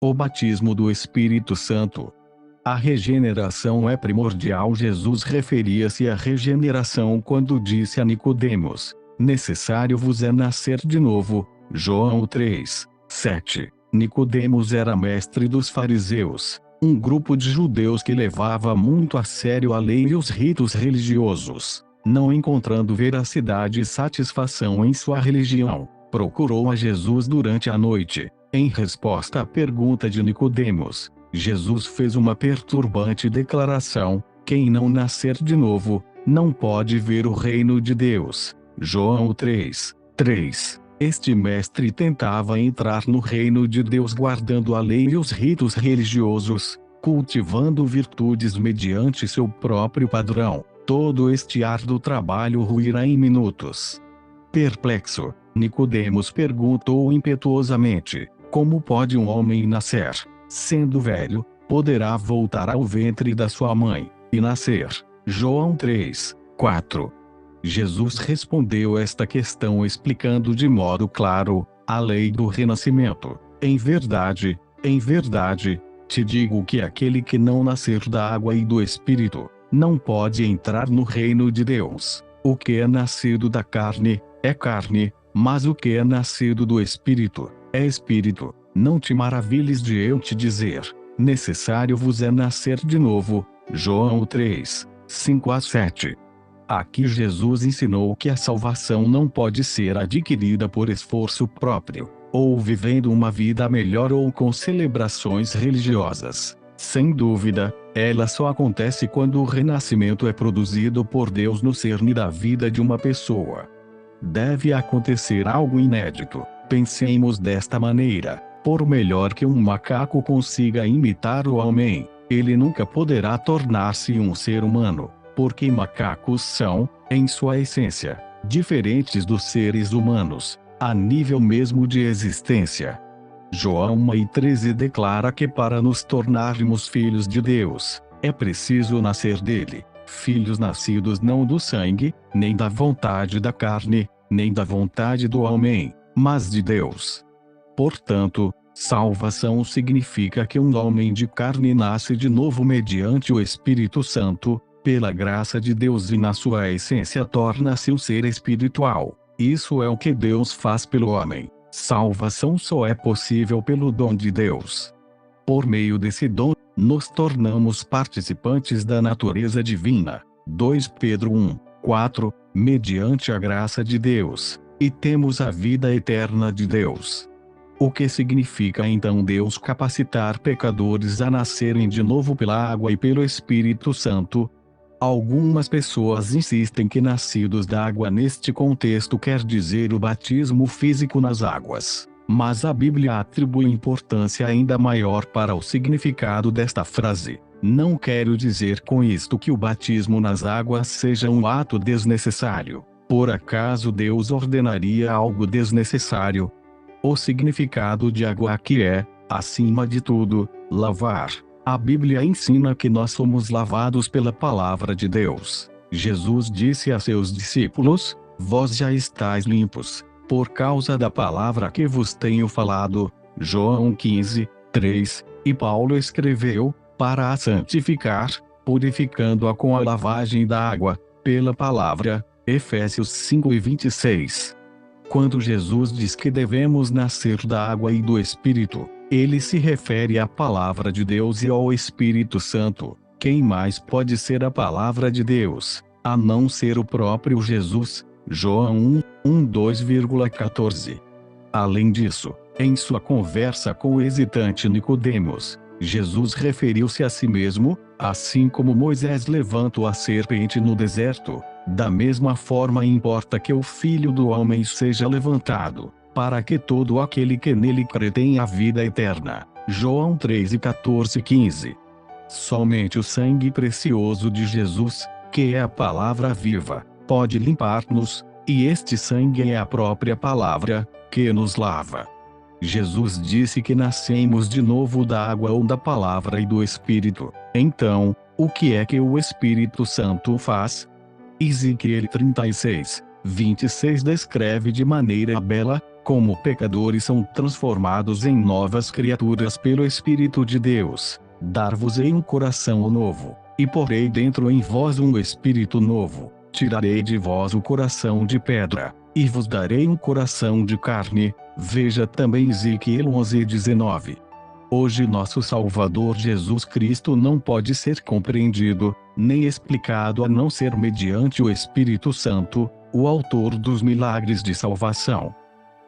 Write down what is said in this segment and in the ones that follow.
O batismo do Espírito Santo. A regeneração é primordial. Jesus referia-se à regeneração quando disse a Nicodemos: necessário vos é nascer de novo. João 3:7. Nicodemos era mestre dos fariseus, um grupo de judeus que levava muito a sério a lei e os ritos religiosos. Não encontrando veracidade e satisfação em sua religião, procurou a Jesus durante a noite. Em resposta à pergunta de Nicodemos, Jesus fez uma perturbante declaração: quem não nascer de novo, não pode ver o reino de Deus. João 3:3. Este mestre tentava entrar no reino de Deus guardando a lei e os ritos religiosos, cultivando virtudes mediante seu próprio padrão. Todo este árduo trabalho ruirá em minutos. Perplexo, Nicodemos perguntou impetuosamente: como pode um homem nascer, sendo velho? Poderá voltar ao ventre da sua mãe e nascer? João 3:4. Jesus respondeu esta questão explicando de modo claro a lei do renascimento. Em verdade, te digo que aquele que não nascer da água e do Espírito, não pode entrar no reino de Deus. O que é nascido da carne, é carne, mas o que é nascido do Espírito, é Espírito. Não te maravilhes de eu te dizer: necessário vos é nascer de novo. João 3:5-7. Aqui Jesus ensinou que a salvação não pode ser adquirida por esforço próprio, ou vivendo uma vida melhor ou com celebrações religiosas. Sem dúvida, ela só acontece quando o renascimento é produzido por Deus no cerne da vida de uma pessoa. Deve acontecer algo inédito. Pensemos desta maneira: por melhor que um macaco consiga imitar o homem, ele nunca poderá tornar-se um ser humano, porque macacos são, em sua essência, diferentes dos seres humanos, a nível mesmo de existência. João 1:13 declara que para nos tornarmos filhos de Deus, é preciso nascer dele, filhos nascidos não do sangue, nem da vontade da carne, nem da vontade do homem, mas de Deus. Portanto, salvação significa que um homem de carne nasce de novo mediante o Espírito Santo, pela graça de Deus, e na sua essência torna-se um ser espiritual. Isso é o que Deus faz pelo homem. Salvação só é possível pelo dom de Deus. Por meio desse dom, nos tornamos participantes da natureza divina. 2 Pedro 1:4, mediante a graça de Deus, e temos a vida eterna de Deus. O que significa então Deus capacitar pecadores a nascerem de novo pela água e pelo Espírito Santo? Algumas pessoas insistem que nascidos da água neste contexto quer dizer o batismo físico nas águas. Mas a Bíblia atribui importância ainda maior para o significado desta frase. Não quero dizer com isto que o batismo nas águas seja um ato desnecessário. Por acaso Deus ordenaria algo desnecessário? O significado de água aqui é, acima de tudo, lavar. A Bíblia ensina que nós somos lavados pela palavra de Deus. Jesus disse a seus discípulos: vós já estáis limpos, por causa da palavra que vos tenho falado. João 15:3. E Paulo escreveu: para a santificar, purificando-a com a lavagem da água, pela palavra. Efésios 5:26. Quando Jesus diz que devemos nascer da água e do Espírito, ele se refere à palavra de Deus e ao Espírito Santo. Quem mais pode ser a palavra de Deus, a não ser o próprio Jesus? João 1:2,14. Além disso, em sua conversa com o hesitante Nicodemos, Jesus referiu-se a si mesmo, assim como Moisés levantou a serpente no deserto. Da mesma forma importa que o Filho do Homem seja levantado, para que todo aquele que nele crê tenha a vida eterna. João 3:14-15. Somente o sangue precioso de Jesus, que é a palavra viva, pode limpar-nos, e este sangue é a própria palavra, que nos lava. Jesus disse que nascemos de novo da água ou da palavra e do Espírito. Então, o que é que o Espírito Santo faz? Ezequiel 36:26 descreve de maneira bela como pecadores são transformados em novas criaturas pelo Espírito de Deus, dar-vos-ei um coração novo, e porei dentro em vós um espírito novo, tirarei de vós o coração de pedra, e vos darei um coração de carne. Veja também Ezequiel 11:19. Hoje nosso Salvador Jesus Cristo não pode ser compreendido, nem explicado a não ser mediante o Espírito Santo, o autor dos milagres de salvação.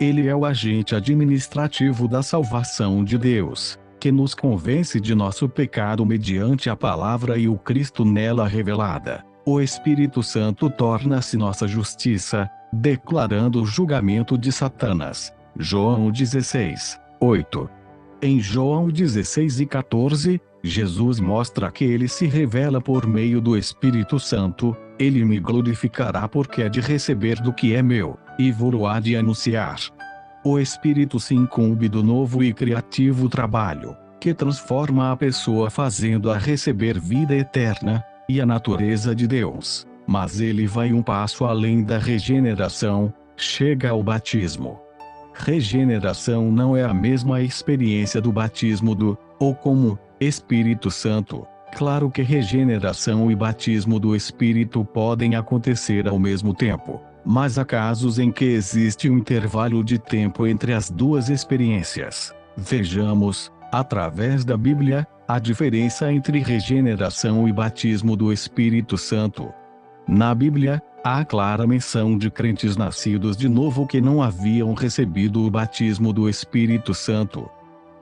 Ele é o agente administrativo da salvação de Deus, que nos convence de nosso pecado mediante a palavra e o Cristo nela revelada. O Espírito Santo torna-se nossa justiça, declarando o julgamento de Satanás. João 16:8. Em João 16:14, Jesus mostra que ele se revela por meio do Espírito Santo. Ele me glorificará porque é de receber do que é meu, e vou-lo há de anunciar. O Espírito se incumbe do novo e criativo trabalho, que transforma a pessoa fazendo-a receber vida eterna, e a natureza de Deus. Mas ele vai um passo além da regeneração, chega ao batismo. Regeneração não é a mesma experiência do batismo ou como Espírito Santo. Claro que regeneração e batismo do Espírito podem acontecer ao mesmo tempo, mas há casos em que existe um intervalo de tempo entre as duas experiências. Vejamos, através da Bíblia, a diferença entre regeneração e batismo do Espírito Santo. Na Bíblia, há clara menção de crentes nascidos de novo que não haviam recebido o batismo do Espírito Santo.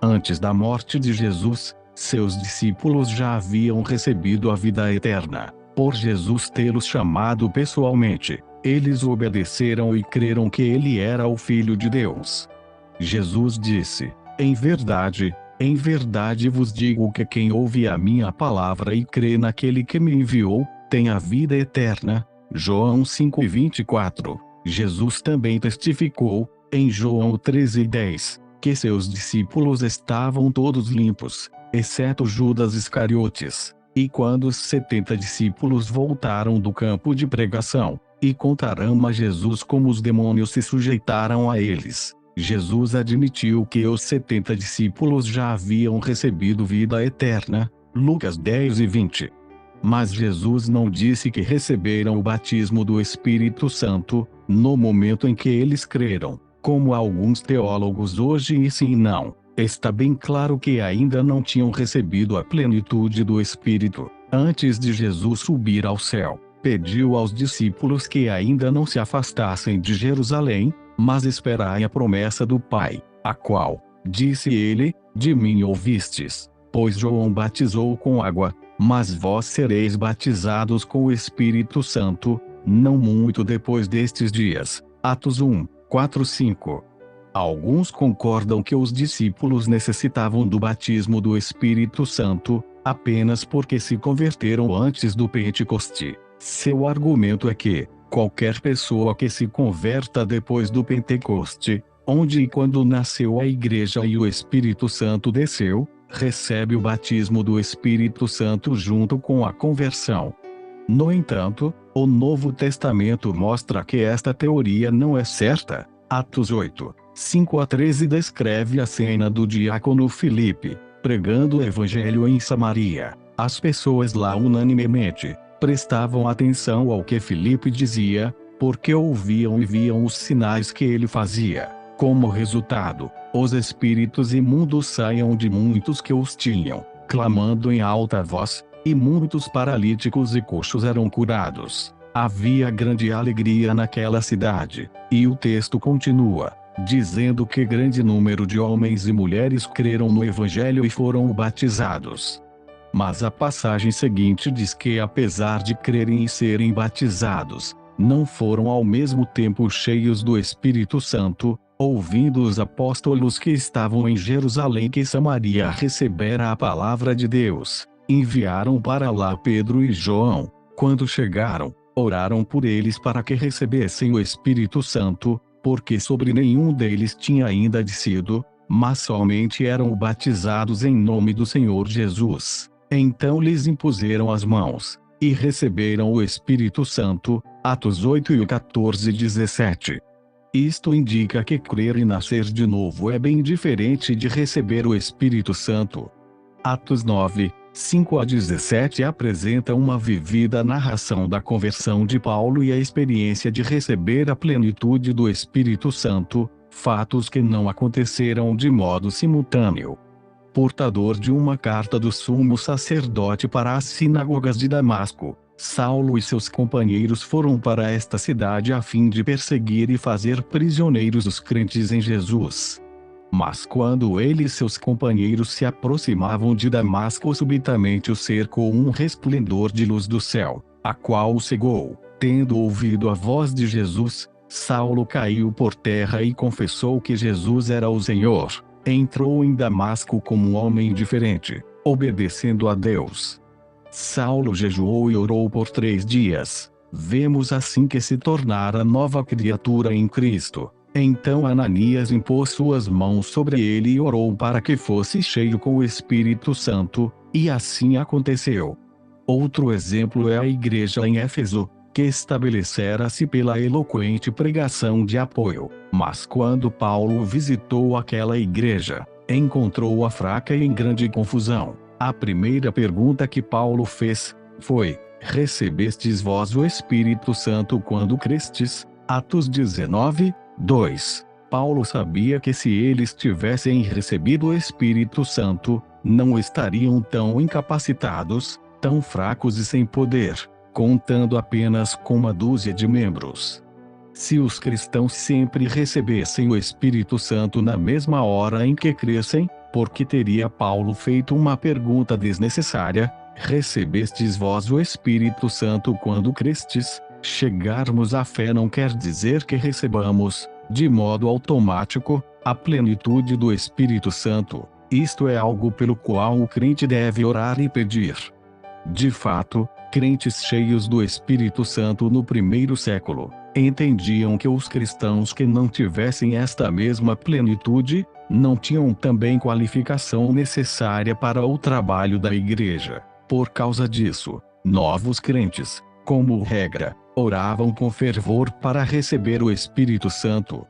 Antes da morte de Jesus, seus discípulos já haviam recebido a vida eterna, por Jesus tê-los chamado pessoalmente. Eles obedeceram e creram que ele era o Filho de Deus. Jesus disse: em verdade vos digo que quem ouve a minha palavra e crê naquele que me enviou, tem a vida eterna. João 5:24. Jesus também testificou, em João 13:10, que seus discípulos estavam todos limpos, exceto Judas Iscariotes. E quando os 70 discípulos voltaram do campo de pregação, e contaram a Jesus como os demônios se sujeitaram a eles, Jesus admitiu que os 70 discípulos já haviam recebido vida eterna. Lucas 10:20. Mas Jesus não disse que receberam o batismo do Espírito Santo, no momento em que eles creram, como alguns teólogos hoje ensinam. Está bem claro que ainda não tinham recebido a plenitude do Espírito. Antes de Jesus subir ao céu, pediu aos discípulos que ainda não se afastassem de Jerusalém, mas esperai a promessa do Pai, a qual, disse ele, de mim ouvistes. Pois João batizou com água, mas vós sereis batizados com o Espírito Santo, não muito depois destes dias. Atos 1:4-5. Alguns concordam que os discípulos necessitavam do batismo do Espírito Santo, apenas porque se converteram antes do Pentecoste. Seu argumento é que, qualquer pessoa que se converta depois do Pentecoste, onde e quando nasceu a igreja e o Espírito Santo desceu, recebe o batismo do Espírito Santo junto com a conversão. No entanto, o Novo Testamento mostra que esta teoria não é certa. Atos 8:5-13 descreve a cena do diácono Filipe, pregando o evangelho em Samaria. As pessoas lá unanimemente prestavam atenção ao que Filipe dizia, porque ouviam e viam os sinais que ele fazia. Como resultado, os espíritos imundos saíam de muitos que os tinham, clamando em alta voz, e muitos paralíticos e coxos eram curados. Havia grande alegria naquela cidade, e o texto continua, dizendo que grande número de homens e mulheres creram no Evangelho e foram batizados. Mas a passagem seguinte diz que apesar de crerem e serem batizados, não foram ao mesmo tempo cheios do Espírito Santo, ouvindo os apóstolos que estavam em Jerusalém que Samaria recebera a palavra de Deus, enviaram para lá Pedro e João. Quando chegaram, oraram por eles para que recebessem o Espírito Santo, porque sobre nenhum deles tinha ainda descido, mas somente eram batizados em nome do Senhor Jesus. Então lhes impuseram as mãos, e receberam o Espírito Santo. Atos 8:14-17. Isto indica que crer e nascer de novo é bem diferente de receber o Espírito Santo. Atos 9, 5 a 17 apresenta uma vivida narração da conversão de Paulo e a experiência de receber a plenitude do Espírito Santo, fatos que não aconteceram de modo simultâneo. Portador de uma carta do sumo sacerdote para as sinagogas de Damasco, Saulo e seus companheiros foram para esta cidade a fim de perseguir e fazer prisioneiros os crentes em Jesus. Mas quando ele e seus companheiros se aproximavam de Damasco, subitamente o cercou um resplendor de luz do céu, a qual o cegou. Tendo ouvido a voz de Jesus, Saulo caiu por terra e confessou que Jesus era o Senhor. Entrou em Damasco como um homem diferente, obedecendo a Deus. Saulo jejuou e orou por 3 dias. Vemos assim que se tornara nova criatura em Cristo. Então Ananias impôs suas mãos sobre ele e orou para que fosse cheio com o Espírito Santo, e assim aconteceu. Outro exemplo é a igreja em Éfeso, que estabelecera-se pela eloquente pregação de apoio. Mas quando Paulo visitou aquela igreja, encontrou-a fraca e em grande confusão. A primeira pergunta que Paulo fez foi: recebestes vós o Espírito Santo quando crestes? Atos 19, 2. Paulo sabia que se eles tivessem recebido o Espírito Santo, não estariam tão incapacitados, tão fracos e sem poder, contando apenas com uma dúzia de membros. Se os cristãos sempre recebessem o Espírito Santo na mesma hora em que crescem, por que teria Paulo feito uma pergunta desnecessária: recebestes vós o Espírito Santo quando crestes? Chegarmos à fé não quer dizer que recebamos, de modo automático, a plenitude do Espírito Santo. Isto é algo pelo qual o crente deve orar e pedir. De fato, crentes cheios do Espírito Santo no primeiro século entendiam que os cristãos que não tivessem esta mesma plenitude, não tinham também qualificação necessária para o trabalho da igreja. Por causa disso, novos crentes, como regra, oravam com fervor para receber o Espírito Santo.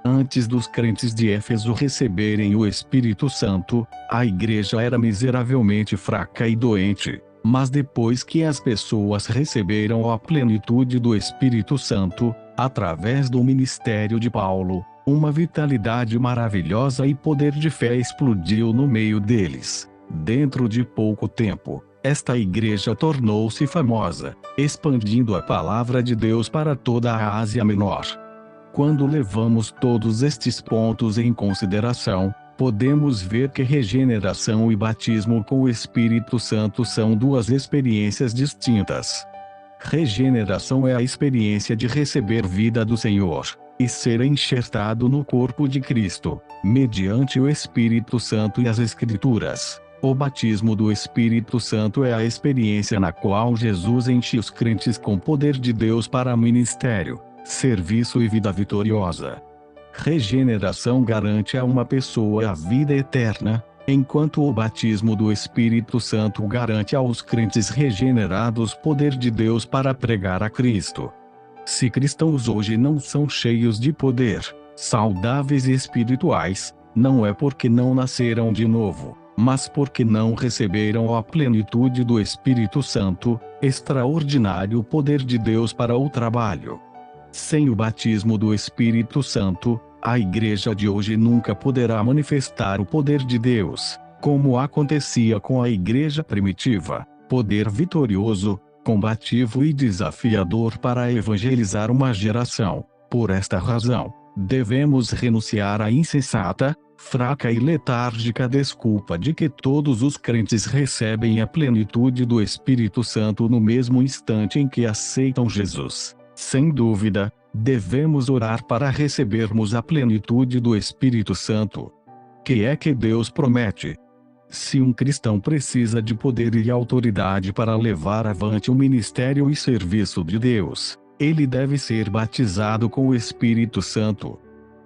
Antes dos crentes de Éfeso receberem o Espírito Santo, a igreja era miseravelmente fraca e doente. Mas depois que as pessoas receberam a plenitude do Espírito Santo, através do ministério de Paulo, uma vitalidade maravilhosa e poder de fé explodiu no meio deles. Dentro de pouco tempo, esta igreja tornou-se famosa, expandindo a palavra de Deus para toda a Ásia Menor. Quando levamos todos estes pontos em consideração, podemos ver que regeneração e batismo com o Espírito Santo são duas experiências distintas. Regeneração é a experiência de receber vida do Senhor e ser enxertado no corpo de Cristo, mediante o Espírito Santo e as Escrituras. O batismo do Espírito Santo é a experiência na qual Jesus enche os crentes com poder de Deus para ministério, serviço e vida vitoriosa. Regeneração garante a uma pessoa a vida eterna, enquanto o batismo do Espírito Santo garante aos crentes regenerados poder de Deus para pregar a Cristo. Se cristãos hoje não são cheios de poder, saudáveis e espirituais, não é porque não nasceram de novo, mas porque não receberam a plenitude do Espírito Santo, extraordinário poder de Deus para o trabalho. Sem o batismo do Espírito Santo, a igreja de hoje nunca poderá manifestar o poder de Deus, como acontecia com a igreja primitiva, poder vitorioso, combativo e desafiador para evangelizar uma geração. Por esta razão, devemos renunciar à insensata, fraca e letárgica desculpa de que todos os crentes recebem a plenitude do Espírito Santo no mesmo instante em que aceitam Jesus. Sem dúvida, devemos orar para recebermos a plenitude do Espírito Santo. Que é que Deus promete? Se um cristão precisa de poder e autoridade para levar avante o ministério e serviço de Deus, ele deve ser batizado com o Espírito Santo.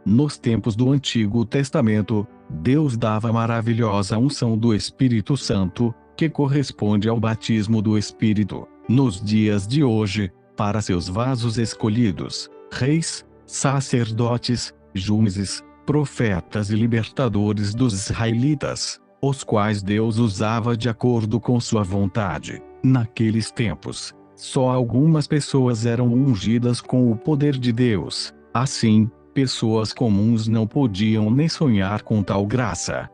Nos tempos do Antigo Testamento, Deus dava a maravilhosa unção do Espírito Santo, que corresponde ao batismo do Espírito, nos dias de hoje, para seus vasos escolhidos, reis, sacerdotes, juízes, profetas e libertadores dos israelitas, os quais Deus usava de acordo com sua vontade. Naqueles tempos, só algumas pessoas eram ungidas com o poder de Deus. Assim, pessoas comuns não podiam nem sonhar com tal graça.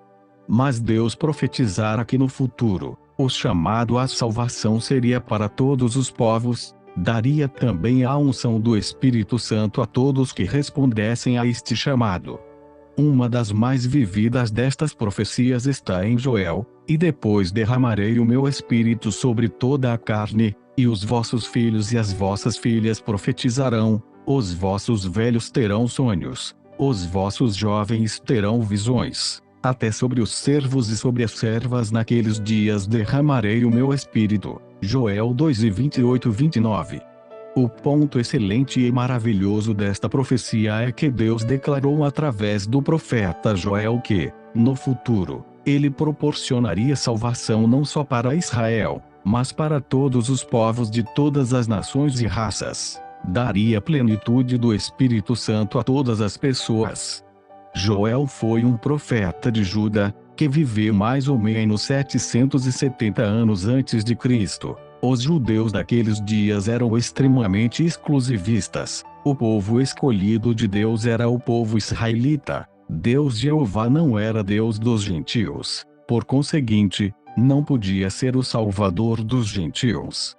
Mas Deus profetizara que no futuro, o chamado à salvação seria para todos os povos, daria também a unção do Espírito Santo a todos que respondessem a este chamado. Uma das mais vividas destas profecias está em Joel: e depois derramarei o meu espírito sobre toda a carne, e os vossos filhos e as vossas filhas profetizarão, os vossos velhos terão sonhos, os vossos jovens terão visões, até sobre os servos e sobre as servas naqueles dias derramarei o meu espírito. Joel 2:28-29. O ponto excelente e maravilhoso desta profecia é que Deus declarou através do profeta Joel que, no futuro, ele proporcionaria salvação não só para Israel, mas para todos os povos de todas as nações e raças. Daria plenitude do Espírito Santo a todas as pessoas. Joel foi um profeta de Judá, que viveu mais ou menos 770 anos antes de Cristo. Os judeus daqueles dias eram extremamente exclusivistas. O povo escolhido de Deus era o povo israelita. Deus Jeová não era Deus dos gentios. Por conseguinte, não podia ser o Salvador dos gentios.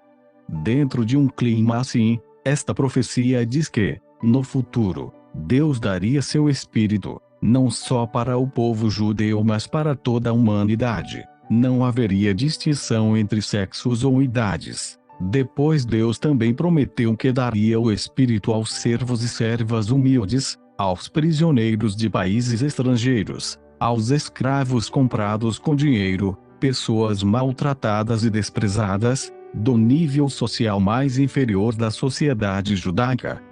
Dentro de um clima assim, esta profecia diz que, no futuro, Deus daria seu Espírito, não só para o povo judeu mas para toda a humanidade. Não haveria distinção entre sexos ou idades. Depois Deus também prometeu que daria o Espírito aos servos e servas humildes, aos prisioneiros de países estrangeiros, aos escravos comprados com dinheiro, pessoas maltratadas e desprezadas, do nível social mais inferior da sociedade judaica.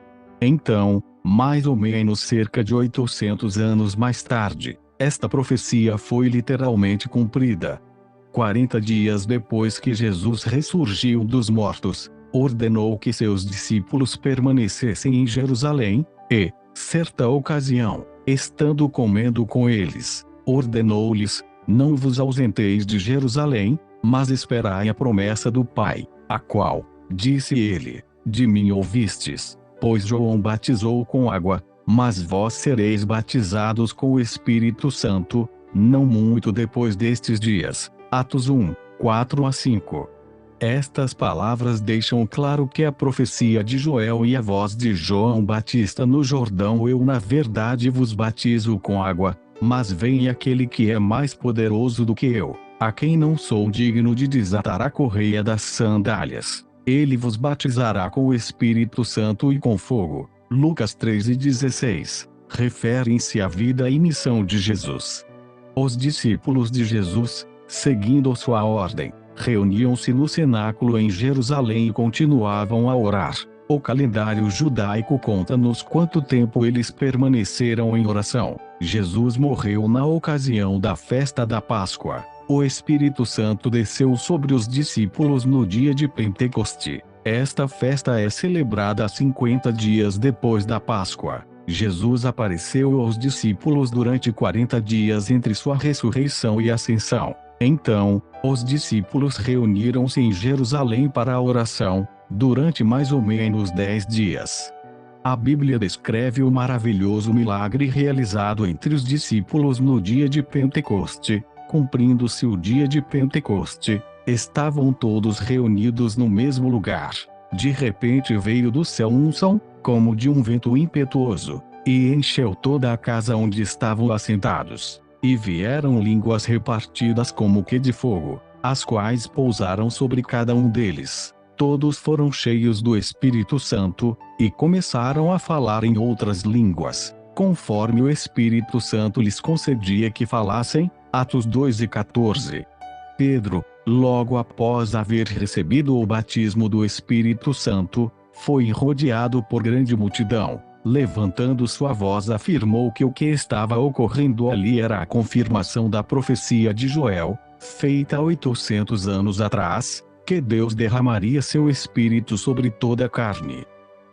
Então, mais ou menos cerca de 800 anos mais tarde, esta profecia foi literalmente cumprida. 40 dias depois que Jesus ressurgiu dos mortos, ordenou que seus discípulos permanecessem em Jerusalém, e, certa ocasião, estando comendo com eles, ordenou-lhes: não vos ausenteis de Jerusalém, mas esperai a promessa do Pai, a qual, disse ele, de mim ouvistes, pois João batizou com água, mas vós sereis batizados com o Espírito Santo, não muito depois destes dias. Atos 1, 4-5. Estas palavras deixam claro que a profecia de Joel e a voz de João Batista no Jordão: eu na verdade vos batizo com água, mas vem aquele que é mais poderoso do que eu, a quem não sou digno de desatar a correia das sandálias. Ele vos batizará com o Espírito Santo e com fogo. Lucas 3:16. Referem-se à vida e missão de Jesus. Os discípulos de Jesus, seguindo sua ordem, reuniam-se no cenáculo em Jerusalém e continuavam a orar. O calendário judaico conta-nos quanto tempo eles permaneceram em oração. Jesus morreu na ocasião da festa da Páscoa. O Espírito Santo desceu sobre os discípulos no dia de Pentecoste. Esta festa é celebrada 50 dias depois da Páscoa. Jesus apareceu aos discípulos durante 40 dias entre sua ressurreição e ascensão. Então, os discípulos reuniram-se em Jerusalém para a oração, durante mais ou menos 10 dias. A Bíblia descreve o maravilhoso milagre realizado entre os discípulos no dia de Pentecoste. Cumprindo-se o dia de Pentecoste, estavam todos reunidos no mesmo lugar. De repente veio do céu um som, como de um vento impetuoso, e encheu toda a casa onde estavam assentados. E vieram línguas repartidas como que de fogo, as quais pousaram sobre cada um deles. Todos foram cheios do Espírito Santo, e começaram a falar em outras línguas, conforme o Espírito Santo lhes concedia que falassem. Atos 2:14. Pedro, logo após haver recebido o batismo do Espírito Santo, foi rodeado por grande multidão. Levantando sua voz, afirmou que o que estava ocorrendo ali era a confirmação da profecia de Joel, feita 800 anos atrás, que Deus derramaria seu Espírito sobre toda a carne.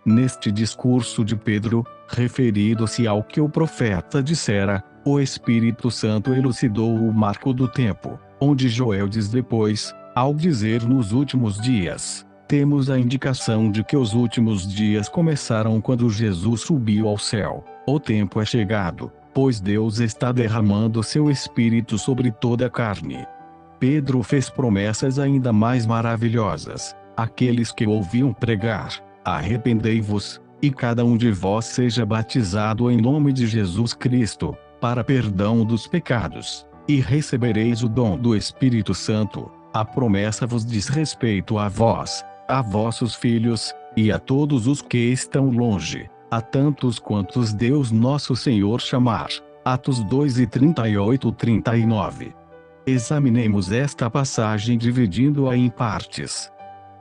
Neste discurso de Pedro, referido-se ao que o profeta dissera, o Espírito Santo elucidou o marco do tempo, onde Joel diz depois, ao dizer nos últimos dias. Temos a indicação de que os últimos dias começaram quando Jesus subiu ao céu. O tempo é chegado, pois Deus está derramando seu Espírito sobre toda a carne. Pedro fez promessas ainda mais maravilhosas. Aqueles que ouviam pregar: arrependei-vos, e cada um de vós seja batizado em nome de Jesus Cristo, para perdão dos pecados, e recebereis o dom do Espírito Santo. A promessa vos diz respeito a vós, a vossos filhos, e a todos os que estão longe, a tantos quantos Deus nosso Senhor chamar. Atos 2:38-39. Examinemos esta passagem dividindo-a em partes.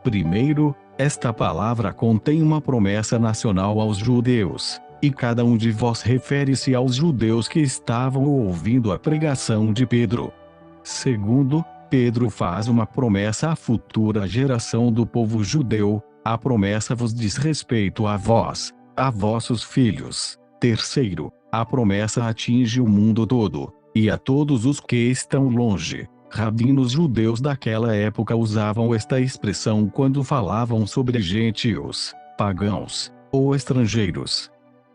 Primeiro, esta palavra contém uma promessa nacional aos judeus, e cada um de vós refere-se aos judeus que estavam ouvindo a pregação de Pedro. Segundo, Pedro faz uma promessa à futura geração do povo judeu: a promessa vos diz respeito a vós, a vossos filhos. Terceiro, a promessa atinge o mundo todo, e a todos os que estão longe. Rabinos judeus daquela época usavam esta expressão quando falavam sobre gentios, pagãos, ou estrangeiros.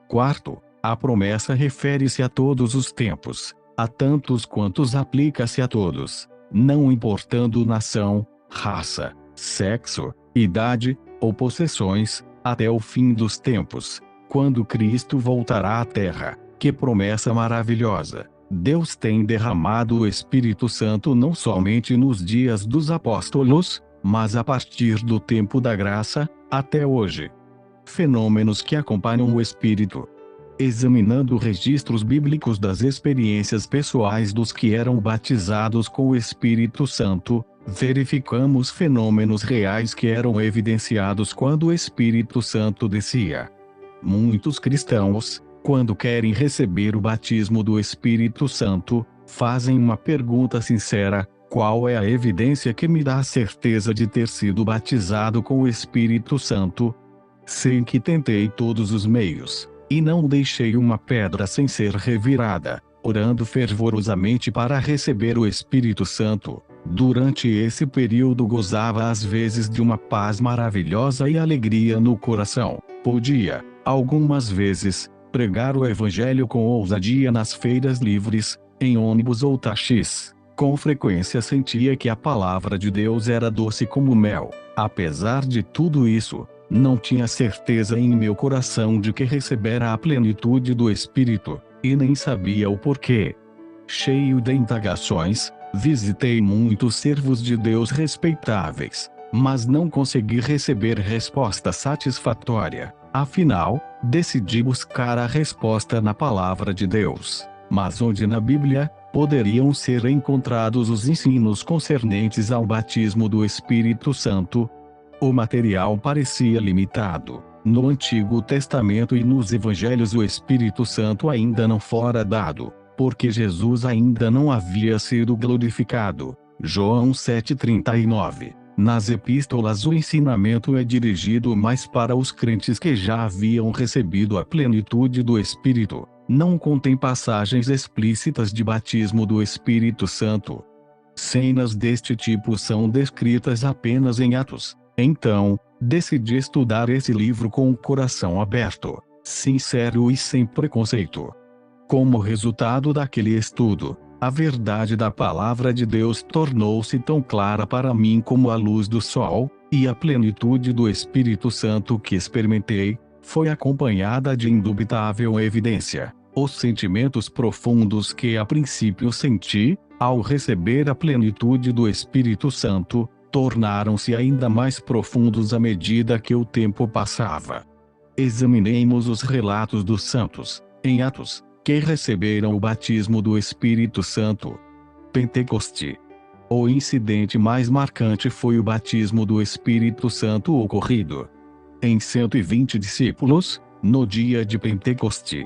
Quarto, a promessa refere-se a todos os tempos, a tantos quantos aplica-se a todos, não importando nação, raça, sexo, idade, ou possessões, até o fim dos tempos, quando Cristo voltará à terra. Que promessa maravilhosa! Deus tem derramado o Espírito Santo não somente nos dias dos apóstolos, mas a partir do tempo da graça, até hoje. Fenômenos que acompanham o Espírito. Examinando registros bíblicos das experiências pessoais dos que eram batizados com o Espírito Santo, verificamos fenômenos reais que eram evidenciados quando o Espírito Santo descia. Muitos cristãos, quando querem receber o batismo do Espírito Santo, fazem uma pergunta sincera: qual é a evidência que me dá a certeza de ter sido batizado com o Espírito Santo? Sei que tentei todos os meios, e não deixei uma pedra sem ser revirada, orando fervorosamente para receber o Espírito Santo. Durante esse período gozava às vezes de uma paz maravilhosa e alegria no coração. Podia, algumas vezes, pregar o Evangelho com ousadia nas feiras livres, em ônibus ou táxis. Com frequência sentia que a palavra de Deus era doce como mel. Apesar de tudo isso, não tinha certeza em meu coração de que recebera a plenitude do Espírito, e nem sabia o porquê. Cheio de indagações, visitei muitos servos de Deus respeitáveis, mas não consegui receber resposta satisfatória. Afinal, decidi buscar a resposta na palavra de Deus. Mas onde na Bíblia poderiam ser encontrados os ensinos concernentes ao batismo do Espírito Santo? O material parecia limitado. No Antigo Testamento e nos Evangelhos o Espírito Santo ainda não fora dado, porque Jesus ainda não havia sido glorificado. João 7:39. Nas epístolas o ensinamento é dirigido mais para os crentes que já haviam recebido a plenitude do Espírito. Não contém passagens explícitas de batismo do Espírito Santo. Cenas deste tipo são descritas apenas em Atos. Então, decidi estudar esse livro com o coração aberto, sincero e sem preconceito. Como resultado daquele estudo, a verdade da palavra de Deus tornou-se tão clara para mim como a luz do sol, e a plenitude do Espírito Santo que experimentei, foi acompanhada de indubitável evidência. Os sentimentos profundos que a princípio senti, ao receber a plenitude do Espírito Santo, tornaram-se ainda mais profundos à medida que o tempo passava. Examinemos os relatos dos santos, em Atos, que receberam o batismo do Espírito Santo. Pentecoste. O incidente mais marcante foi o batismo do Espírito Santo ocorrido em 120 discípulos, no dia de Pentecoste.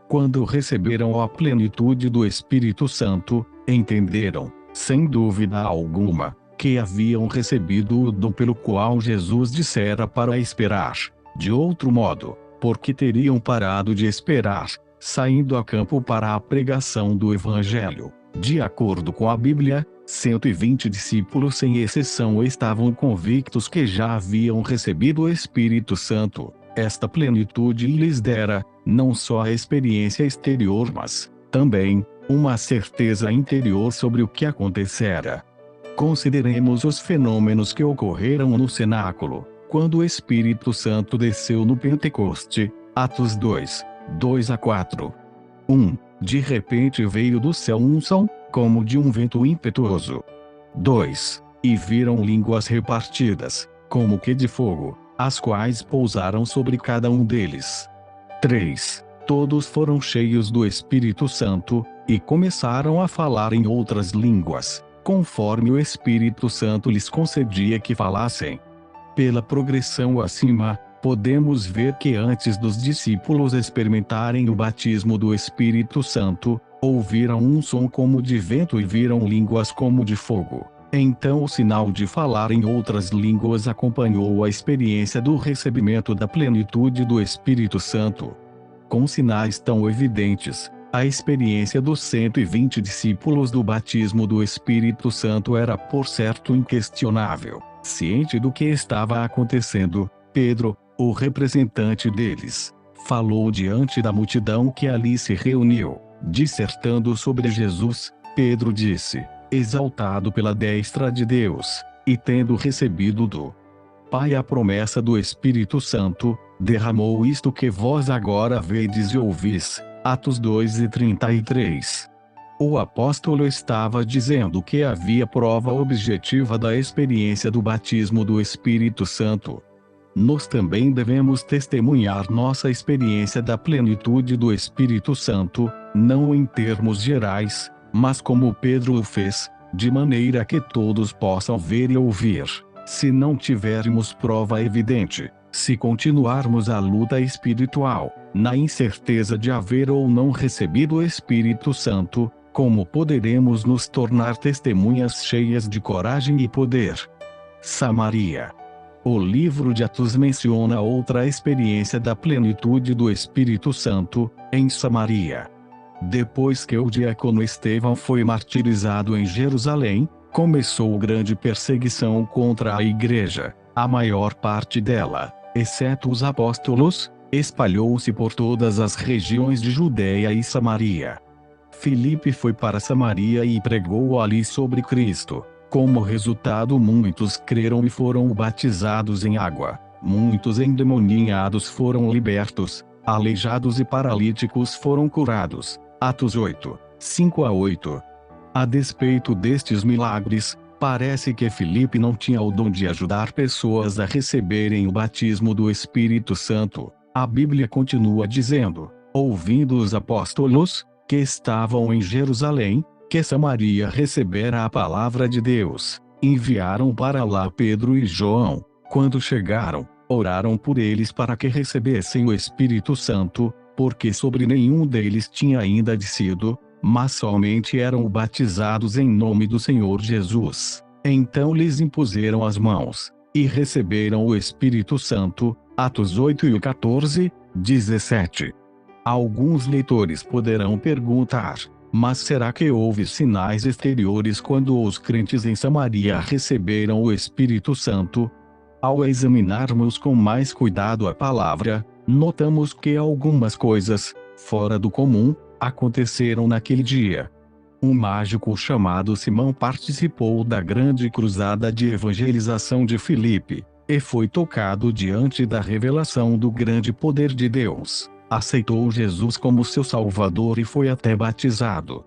Quando receberam a plenitude do Espírito Santo, entenderam, sem dúvida alguma, que haviam recebido o dom pelo qual Jesus dissera para esperar. De outro modo, porque teriam parado de esperar, saindo a campo para a pregação do Evangelho. De acordo com a Bíblia, 120 discípulos sem exceção estavam convictos que já haviam recebido o Espírito Santo. Esta plenitude lhes dera, não só a experiência exterior mas, também, uma certeza interior sobre o que acontecera. Consideremos os fenômenos que ocorreram no cenáculo, quando o Espírito Santo desceu no Pentecoste, Atos 2, 2-4. 1. De repente veio do céu um som, como de um vento impetuoso. 2. E viram línguas repartidas, como que de fogo, as quais pousaram sobre cada um deles. 3. Todos foram cheios do Espírito Santo, e começaram a falar em outras línguas, conforme o Espírito Santo lhes concedia que falassem. Pela progressão acima, podemos ver que antes dos discípulos experimentarem o batismo do Espírito Santo, ouviram um som como de vento e viram línguas como de fogo. Então o sinal de falar em outras línguas acompanhou a experiência do recebimento da plenitude do Espírito Santo. Com sinais tão evidentes, a experiência dos 120 discípulos do batismo do Espírito Santo era por certo inquestionável. Ciente do que estava acontecendo, Pedro, o representante deles, falou diante da multidão que ali se reuniu. Dissertando sobre Jesus, Pedro disse: exaltado pela destra de Deus, e tendo recebido do Pai a promessa do Espírito Santo, derramou isto que vós agora vedes e ouvis. Atos 2:33. O apóstolo estava dizendo que havia prova objetiva da experiência do batismo do Espírito Santo. Nós também devemos testemunhar nossa experiência da plenitude do Espírito Santo, não em termos gerais, mas como Pedro o fez, de maneira que todos possam ver e ouvir. Se não tivermos prova evidente, se continuarmos a luta espiritual, na incerteza de haver ou não recebido o Espírito Santo, como poderemos nos tornar testemunhas cheias de coragem e poder? Samaria. O livro de Atos menciona outra experiência da plenitude do Espírito Santo, em Samaria. Depois que o diácono Estevão foi martirizado em Jerusalém, começou grande perseguição contra a igreja. A maior parte dela, exceto os apóstolos, espalhou-se por todas as regiões de Judeia e Samaria. Filipe foi para Samaria e pregou ali sobre Cristo. Como resultado, muitos creram e foram batizados em água. Muitos endemoniados foram libertos, aleijados e paralíticos foram curados. Atos 8, 5-8. A despeito destes milagres, parece que Filipe não tinha o dom de ajudar pessoas a receberem o batismo do Espírito Santo. A Bíblia continua dizendo: ouvindo os apóstolos, que estavam em Jerusalém, que Samaria recebera a palavra de Deus, enviaram para lá Pedro e João. Quando chegaram, oraram por eles para que recebessem o Espírito Santo, porque sobre nenhum deles tinha ainda descido, mas somente eram batizados em nome do Senhor Jesus. Então lhes impuseram as mãos, e receberam o Espírito Santo. Atos 8:14, 17. Alguns leitores poderão perguntar: mas será que houve sinais exteriores quando os crentes em Samaria receberam o Espírito Santo? Ao examinarmos com mais cuidado a palavra, notamos que algumas coisas, fora do comum, aconteceram naquele dia. Um mágico chamado Simão participou da grande cruzada de evangelização de Filipe, e foi tocado diante da revelação do grande poder de Deus. Aceitou Jesus como seu Salvador e foi até batizado.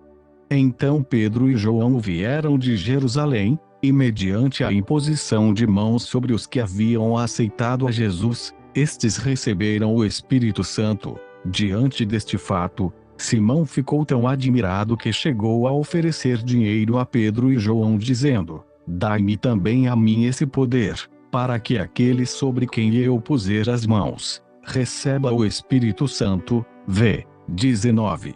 Então Pedro e João vieram de Jerusalém, e mediante a imposição de mãos sobre os que haviam aceitado a Jesus, estes receberam o Espírito Santo. Diante deste fato, Simão ficou tão admirado que chegou a oferecer dinheiro a Pedro e João dizendo: dai-me também a mim esse poder, para que aquele sobre quem eu puser as mãos, receba o Espírito Santo. V. 19.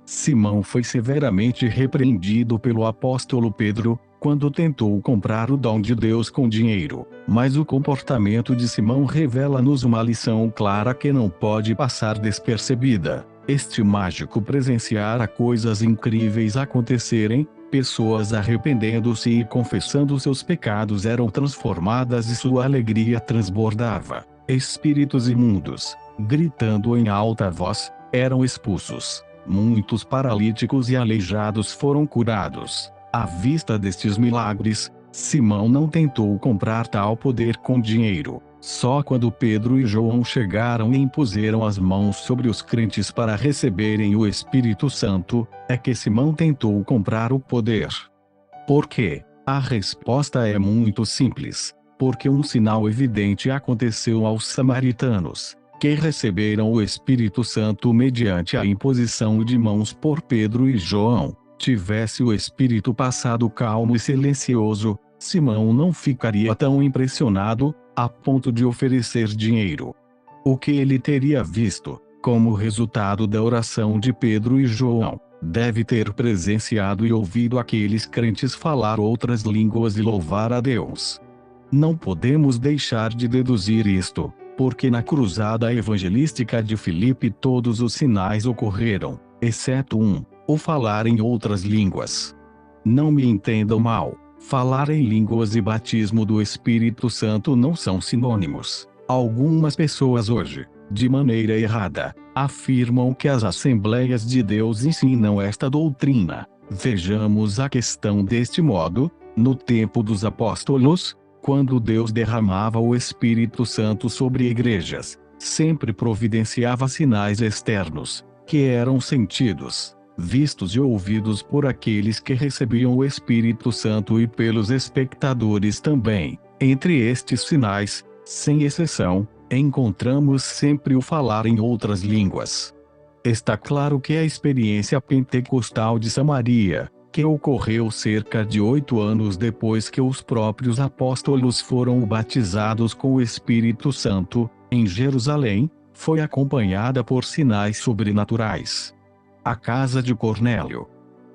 Simão foi severamente repreendido pelo apóstolo Pedro, quando tentou comprar o dom de Deus com dinheiro. Mas o comportamento de Simão revela-nos uma lição clara que não pode passar despercebida. Este mágico presenciara coisas incríveis acontecerem, pessoas arrependendo-se e confessando seus pecados eram transformadas e sua alegria transbordava. Espíritos imundos, gritando em alta voz, eram expulsos. Muitos paralíticos e aleijados foram curados. À vista destes milagres, Simão não tentou comprar tal poder com dinheiro. Só quando Pedro e João chegaram e impuseram as mãos sobre os crentes para receberem o Espírito Santo, é que Simão tentou comprar o poder. Por quê? A resposta é muito simples. Porque um sinal evidente aconteceu aos samaritanos, que receberam o Espírito Santo mediante a imposição de mãos por Pedro e João. Tivesse o Espírito passado calmo e silencioso, Simão não ficaria tão impressionado, a ponto de oferecer dinheiro. O que ele teria visto, como resultado da oração de Pedro e João, deve ter presenciado e ouvido aqueles crentes falar outras línguas e louvar a Deus. Não podemos deixar de deduzir isto, porque na cruzada evangelística de Filipe todos os sinais ocorreram, exceto um, o falar em outras línguas. Não me entendam mal. Falar em línguas e batismo do Espírito Santo não são sinônimos. Algumas pessoas hoje, de maneira errada, afirmam que as Assembleias de Deus ensinam esta doutrina. Vejamos a questão deste modo: no tempo dos apóstolos, quando Deus derramava o Espírito Santo sobre igrejas, sempre providenciava sinais externos, que eram sentidos, vistos e ouvidos por aqueles que recebiam o Espírito Santo e pelos espectadores também. Entre estes sinais, sem exceção, encontramos sempre o falar em outras línguas. Está claro que a experiência pentecostal de Samaria, que ocorreu cerca de 8 anos depois que os próprios apóstolos foram batizados com o Espírito Santo, em Jerusalém, foi acompanhada por sinais sobrenaturais. A casa de Cornélio.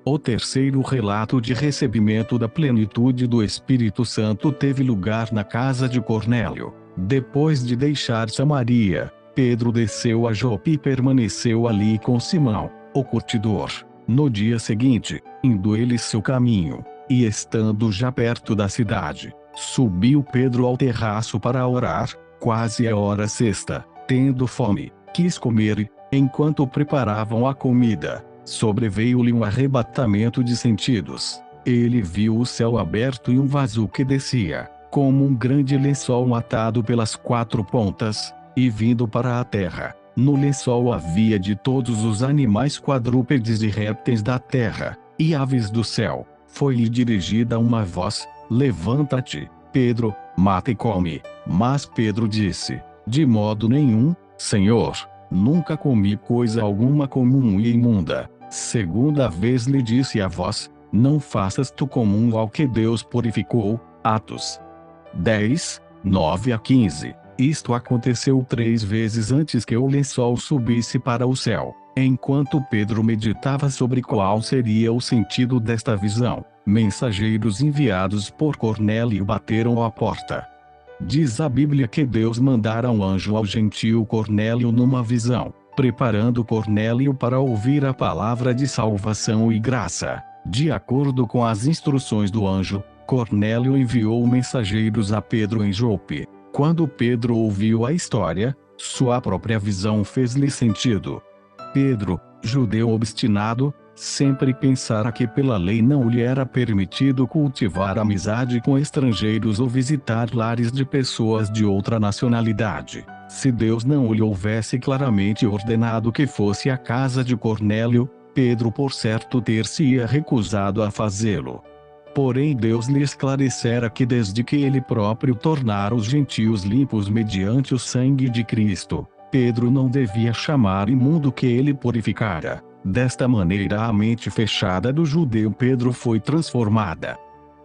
O terceiro relato de recebimento da plenitude do Espírito Santo teve lugar na casa de Cornélio. Depois de deixar Samaria, Pedro desceu a Jope e permaneceu ali com Simão, o curtidor. No dia seguinte, indo ele seu caminho, e estando já perto da cidade, subiu Pedro ao terraço para orar, quase a hora sexta. Tendo fome, quis comer e, enquanto preparavam a comida, sobreveio-lhe um arrebatamento de sentidos. Ele viu o céu aberto e um vaso que descia, como um grande lençol atado pelas 4 pontas, e vindo para a terra. No lençol havia de todos os animais quadrúpedes e répteis da terra, e aves do céu. Foi-lhe dirigida uma voz: levanta-te, Pedro, mata e come. Mas Pedro disse: de modo nenhum, Senhor, nunca comi coisa alguma comum e imunda. Segunda vez lhe disse a voz: não faças tu comum ao que Deus purificou. Atos 10, 9-15. Isto aconteceu 3 vezes antes que o lençol subisse para o céu. Enquanto Pedro meditava sobre qual seria o sentido desta visão, mensageiros enviados por Cornélio bateram à porta. Diz a Bíblia que Deus mandara um anjo ao gentio Cornélio numa visão, preparando Cornélio para ouvir a palavra de salvação e graça. De acordo com as instruções do anjo, Cornélio enviou mensageiros a Pedro em Jope. Quando Pedro ouviu a história, sua própria visão fez-lhe sentido. Pedro, judeu obstinado, sempre pensara que pela lei não lhe era permitido cultivar amizade com estrangeiros ou visitar lares de pessoas de outra nacionalidade. Se Deus não lhe houvesse claramente ordenado que fosse à casa de Cornélio, Pedro por certo ter-se-ia recusado a fazê-lo. Porém Deus lhe esclarecera que desde que ele próprio tornara os gentios limpos mediante o sangue de Cristo, Pedro não devia chamar imundo que ele purificara. Desta maneira a mente fechada do judeu Pedro foi transformada.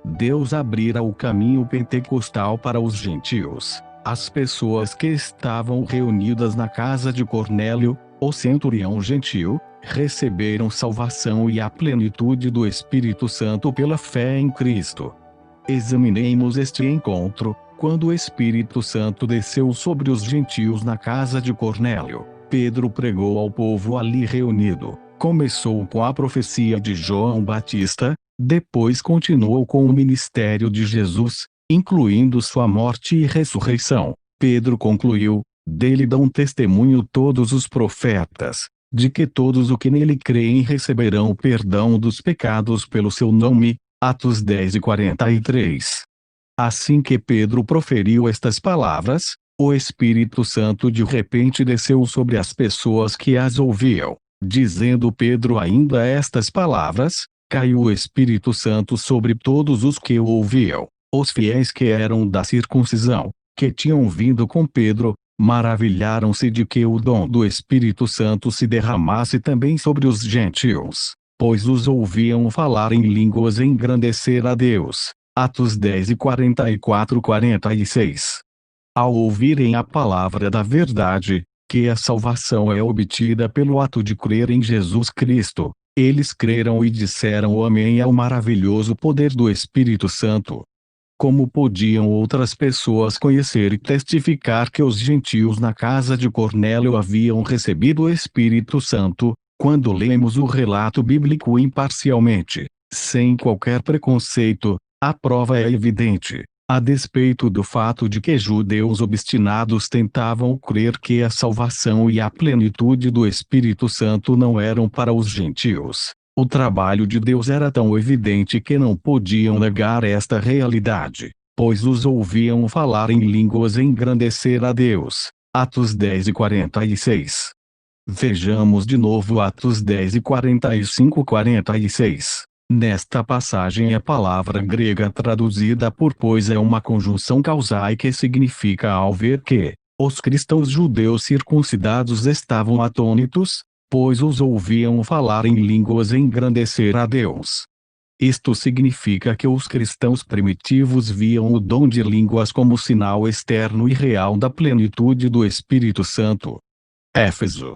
Deus abrira o caminho pentecostal para os gentios. As pessoas que estavam reunidas na casa de Cornélio, o centurião gentio, receberam salvação e a plenitude do Espírito Santo pela fé em Cristo. Examinemos este encontro. Quando o Espírito Santo desceu sobre os gentios na casa de Cornélio, Pedro pregou ao povo ali reunido. Começou com a profecia de João Batista, depois continuou com o ministério de Jesus, incluindo sua morte e ressurreição. Pedro concluiu: dele dão testemunho todos os profetas, de que todos os que nele creem receberão o perdão dos pecados pelo seu nome. Atos 10:43. Assim que Pedro proferiu estas palavras, o Espírito Santo de repente desceu sobre as pessoas que as ouviam. Dizendo Pedro ainda estas palavras, caiu o Espírito Santo sobre todos os que o ouviam. Os fiéis que eram da circuncisão, que tinham vindo com Pedro, maravilharam-se de que o dom do Espírito Santo se derramasse também sobre os gentios, pois os ouviam falar em línguas e engrandecer a Deus. Atos 10:44-46. Ao ouvirem a palavra da verdade, que a salvação é obtida pelo ato de crer em Jesus Cristo, eles creram e disseram amém ao maravilhoso poder do Espírito Santo. Como podiam outras pessoas conhecer e testificar que os gentios na casa de Cornélio haviam recebido o Espírito Santo, quando lemos o relato bíblico imparcialmente, sem qualquer preconceito? A prova é evidente. A despeito do fato de que judeus obstinados tentavam crer que a salvação e a plenitude do Espírito Santo não eram para os gentios, o trabalho de Deus era tão evidente que não podiam negar esta realidade, pois os ouviam falar em línguas e engrandecer a Deus. Atos 10:46. Vejamos de novo Atos 10:45-46. Nesta passagem a palavra grega traduzida por pois é uma conjunção causal que significa ao ver que os cristãos judeus circuncidados estavam atônitos, pois os ouviam falar em línguas e engrandecer a Deus. Isto significa que os cristãos primitivos viam o dom de línguas como sinal externo e real da plenitude do Espírito Santo. Éfeso.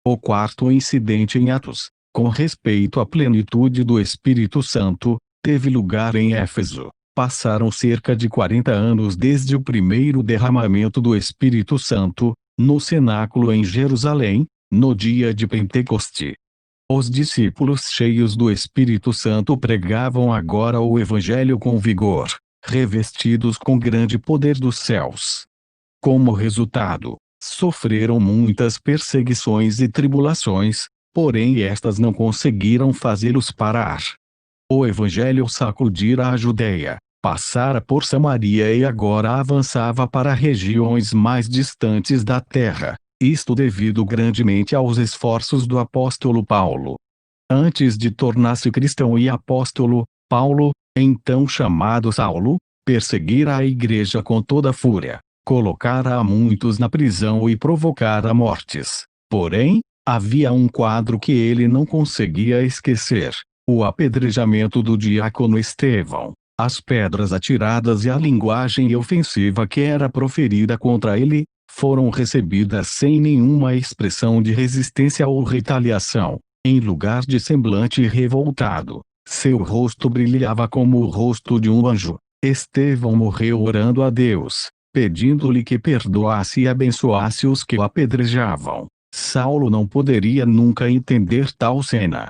O quarto incidente em Atos, com respeito à plenitude do Espírito Santo, teve lugar em Éfeso. Passaram cerca de 40 anos desde o primeiro derramamento do Espírito Santo, no cenáculo em Jerusalém, no dia de Pentecoste. Os discípulos cheios do Espírito Santo pregavam agora o Evangelho com vigor, revestidos com grande poder dos céus. Como resultado, sofreram muitas perseguições e tribulações, porém estas não conseguiram fazê-los parar. O Evangelho sacudira a Judeia, passara por Samaria e agora avançava para regiões mais distantes da terra, isto devido grandemente aos esforços do apóstolo Paulo. Antes de tornar-se cristão e apóstolo, Paulo, então chamado Saulo, perseguira a igreja com toda fúria, colocara a muitos na prisão e provocara mortes. Porém, havia um quadro que ele não conseguia esquecer: o apedrejamento do diácono Estevão, as pedras atiradas e a linguagem ofensiva que era proferida contra ele, foram recebidas sem nenhuma expressão de resistência ou retaliação. Em lugar de semblante revoltado, seu rosto brilhava como o rosto de um anjo. Estevão morreu orando a Deus, pedindo-lhe que perdoasse e abençoasse os que o apedrejavam. Saulo não poderia nunca entender tal cena.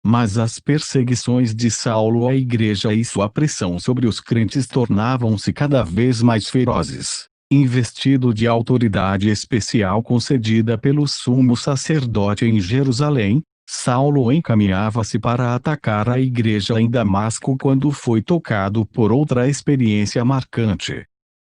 Mas as perseguições de Saulo à igreja e sua pressão sobre os crentes tornavam-se cada vez mais ferozes. Investido de autoridade especial concedida pelo sumo sacerdote em Jerusalém, Saulo encaminhava-se para atacar a igreja em Damasco quando foi tocado por outra experiência marcante.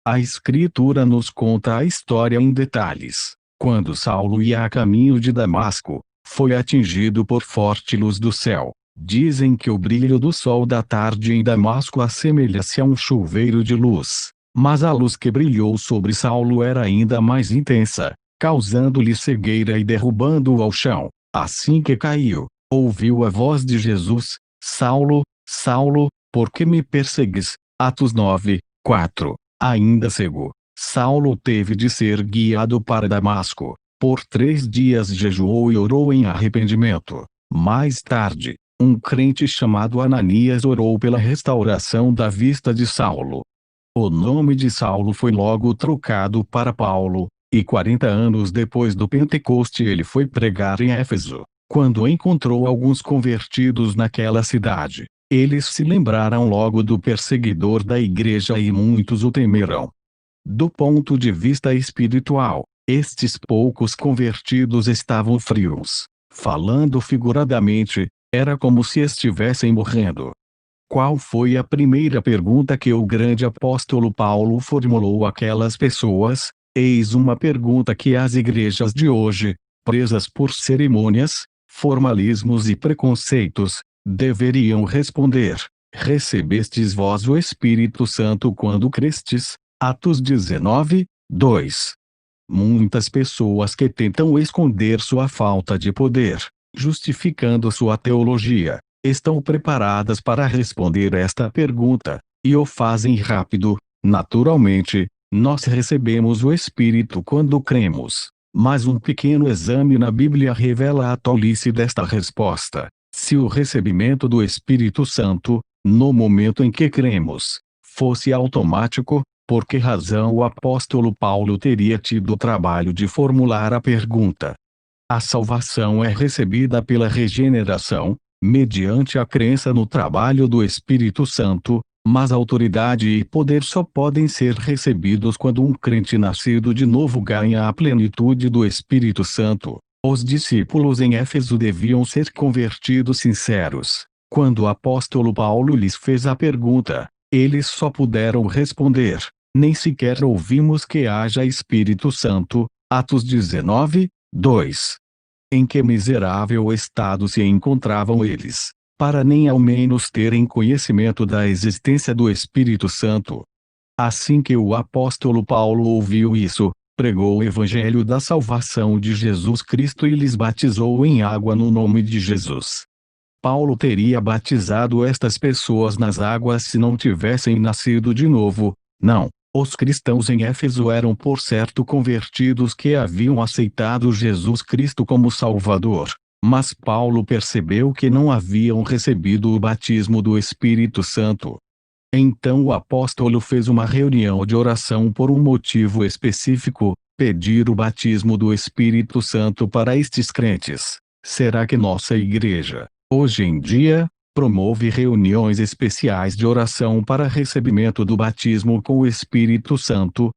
A Escritura nos conta a história em detalhes. Quando Saulo ia a caminho de Damasco, foi atingido por forte luz do céu. Dizem que o brilho do sol da tarde em Damasco assemelha-se a um chuveiro de luz. Mas a luz que brilhou sobre Saulo era ainda mais intensa, causando-lhe cegueira e derrubando-o ao chão. Assim que caiu, ouviu a voz de Jesus: Saulo, Saulo, por que me persegues? Atos 9:4. Ainda cego, Saulo teve de ser guiado para Damasco. Por 3 dias jejuou e orou em arrependimento. Mais tarde, um crente chamado Ananias orou pela restauração da vista de Saulo. O nome de Saulo foi logo trocado para Paulo, e 40 anos depois do Pentecoste ele foi pregar em Éfeso. Quando encontrou alguns convertidos naquela cidade, eles se lembraram logo do perseguidor da igreja e muitos o temeram. Do ponto de vista espiritual, estes poucos convertidos estavam frios. Falando figuradamente, era como se estivessem morrendo. Qual foi a primeira pergunta que o grande apóstolo Paulo formulou àquelas pessoas? Eis uma pergunta que as igrejas de hoje, presas por cerimônias, formalismos e preconceitos, deveriam responder: recebestes vós o Espírito Santo quando crestes? Atos 19, 2. Muitas pessoas que tentam esconder sua falta de poder, justificando sua teologia, estão preparadas para responder esta pergunta, e o fazem rápido. Naturalmente, nós recebemos o Espírito quando cremos, mas um pequeno exame na Bíblia revela a tolice desta resposta. Se o recebimento do Espírito Santo, no momento em que cremos, fosse automático, por que razão o apóstolo Paulo teria tido o trabalho de formular a pergunta? A salvação é recebida pela regeneração, mediante a crença no trabalho do Espírito Santo, mas autoridade e poder só podem ser recebidos quando um crente nascido de novo ganha a plenitude do Espírito Santo. Os discípulos em Éfeso deviam ser convertidos sinceros. Quando o apóstolo Paulo lhes fez a pergunta, eles só puderam responder: nem sequer ouvimos que haja Espírito Santo. Atos 19, 2. Em que miserável estado se encontravam eles, para nem ao menos terem conhecimento da existência do Espírito Santo? Assim que o apóstolo Paulo ouviu isso, pregou o evangelho da salvação de Jesus Cristo e lhes batizou em água no nome de Jesus. Paulo teria batizado estas pessoas nas águas se não tivessem nascido de novo? Não. Os cristãos em Éfeso eram por certo convertidos que haviam aceitado Jesus Cristo como Salvador, mas Paulo percebeu que não haviam recebido o batismo do Espírito Santo. Então o apóstolo fez uma reunião de oração por um motivo específico: pedir o batismo do Espírito Santo para estes crentes. Será que nossa igreja, hoje em dia, promove reuniões especiais de oração para recebimento do batismo com o Espírito Santo?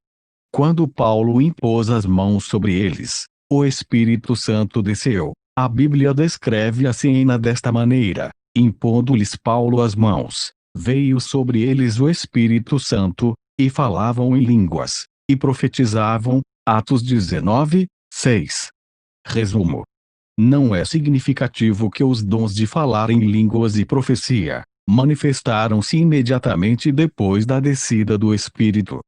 Quando Paulo impôs as mãos sobre eles, o Espírito Santo desceu. A Bíblia descreve a cena desta maneira: impondo-lhes Paulo as mãos, veio sobre eles o Espírito Santo, e falavam em línguas, e profetizavam. Atos 19, 6. Resumo: não é significativo que os dons de falar em línguas e profecia manifestaram-se imediatamente depois da descida do Espírito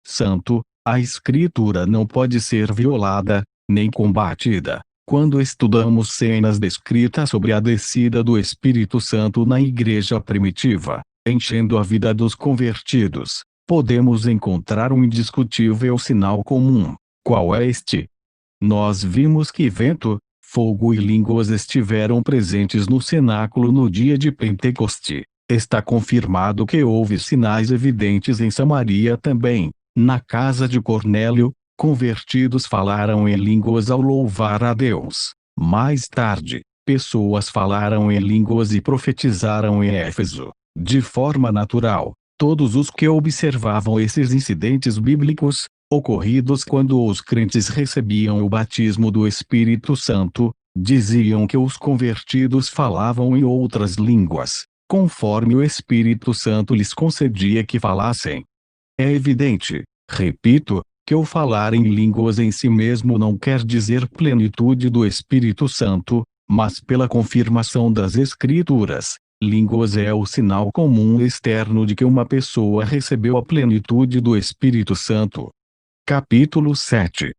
Santo. A Escritura não pode ser violada, nem combatida. Quando estudamos cenas descritas sobre a descida do Espírito Santo na igreja primitiva, enchendo a vida dos convertidos, podemos encontrar um indiscutível sinal comum. Qual é este? Nós vimos que vento, fogo e línguas estiveram presentes no cenáculo no dia de Pentecoste. Está confirmado que houve sinais evidentes em Samaria também. Na casa de Cornélio, convertidos falaram em línguas ao louvar a Deus. Mais tarde, pessoas falaram em línguas e profetizaram em Éfeso. De forma natural, todos os que observavam esses incidentes bíblicos, ocorridos quando os crentes recebiam o batismo do Espírito Santo, diziam que os convertidos falavam em outras línguas, conforme o Espírito Santo lhes concedia que falassem. É evidente, repito, que o falar em línguas em si mesmo não quer dizer plenitude do Espírito Santo, mas pela confirmação das Escrituras, línguas é o sinal comum externo de que uma pessoa recebeu a plenitude do Espírito Santo. Capítulo 7.